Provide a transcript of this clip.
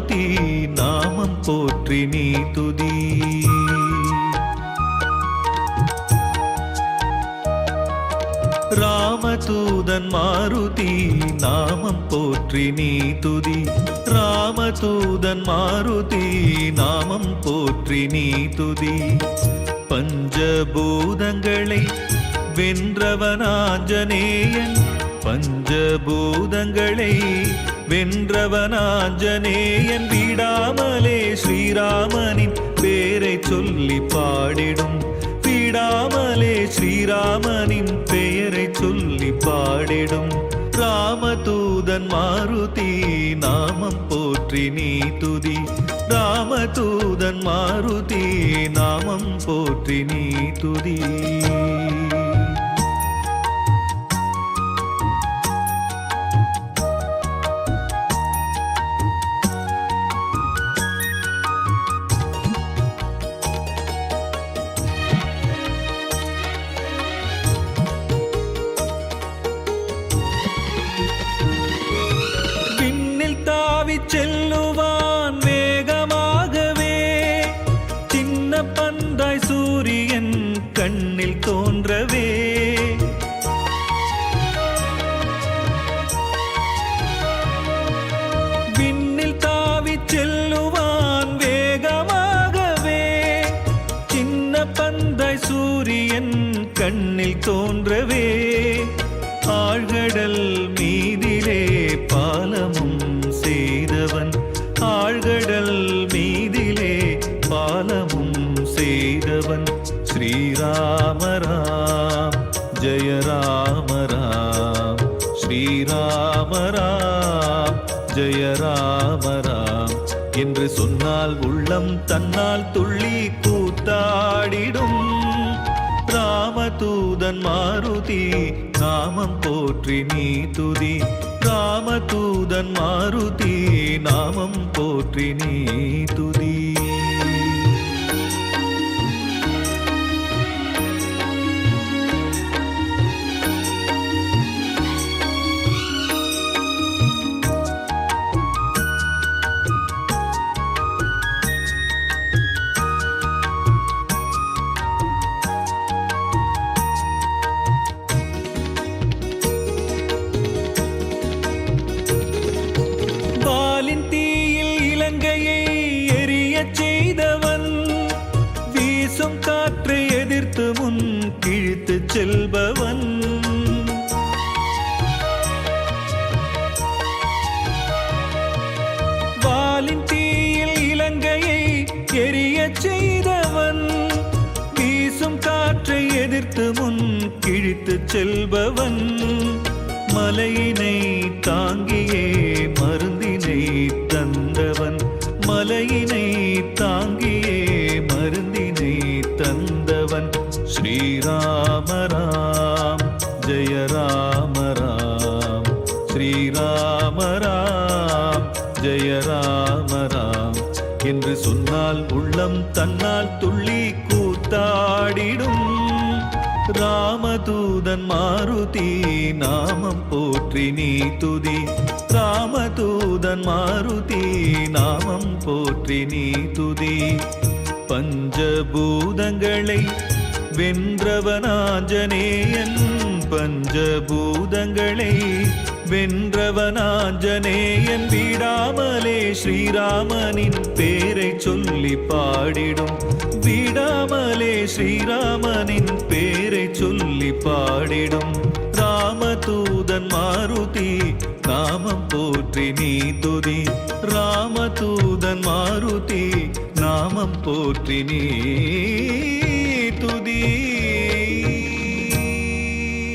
மாருதி நாமம் போற்றி நீ துதி. ராமதூதன் மாருதி நாமம் போற்றி நீ துதி. ராமதூதன் மாருதி நாமம் போற்றி நீ துதி. பஞ்சபூதங்களை வென்றவனாஞ்சனேயன், பஞ்சபூதங்களை வென்றவனாஞ்சனேயன் விடாமலே ஸ்ரீராமனின் பேரை சொல்லி பாடிடும். விடாமலே ஸ்ரீராமனின் பெயரை சொல்லி பாடிடும். ராமதூதன் மாருதி நாமம் போற்றி நீ துதி. ராமதூதன் மாருதி நாமம் போற்றி நீ துதி. செல்லுவான் வேகமாகவே, சின்ன பந்தாய் சூரியன் கண்ணில் தோன்றவே. விண்ணில் தாவி செல்லுவான் வேகமாகவே, சின்ன பந்தாய் சூரியன் கண்ணில் தோன்றவே. ஆழ்கடல் மீதிலே பாலமும் செய்தவன், ஆழ்கடல் மீதிலே பாலமும் செய்தவன். ஸ்ரீராமராம் ஜெய ராமராம், ஸ்ரீராமராம் ஜெய ராமராம் என்று சொன்னால் உள்ளம் தன்னால் துள்ளி கூத்தாடிடும். ராமதூதன் மாருதி நாமம் போற்றி நீ துதி. ராமதூதன் மாருதி நாமம் போற்றி நீ துதி. இலங்கையை எரியச் செய்தவன், வீசும் காற்றை எதிர்த்து முன் கிழித்து செல்பவன். வாலின் தீயில் இலங்கையை எரியச் செய்தவன், வீசும் காற்றை எதிர்த்து முன் கிழித்து செல்பவன். மலையினை தாங்கியே மருந்தினை தந்தவன், மலையினை தாங்கியே மருந்தினை தந்தவன். ஸ்ரீராமராம் ஜெய ராமராம், ஸ்ரீராமராம் ஜெய ராமராம் என்று சொன்னால் உள்ளம் தன்னால் துள்ளி கூத்தாடிடும். ராமதூதன் மாருதி நாமம் போற்றி நீ துதி. ராமதூதன் மாருதி நாமம் போற்றி நீ துதி. பஞ்சபூதங்களை வென்றவனாஞ்சனேயன், பஞ்சபூதங்களை வென்றவனாஞ்சனேயன் விடாமலே ஸ்ரீராமனின் பேரை சொல்லி பாடிடும். விடாமலே ஸ்ரீராமனின் பேரை சொல்லி பாடிடும். ராமதூதன் மாருதி நாமம் போற்றி நீ துதி. ராமதூதன் மாருதி நாமம் போற்றி நீ துதி.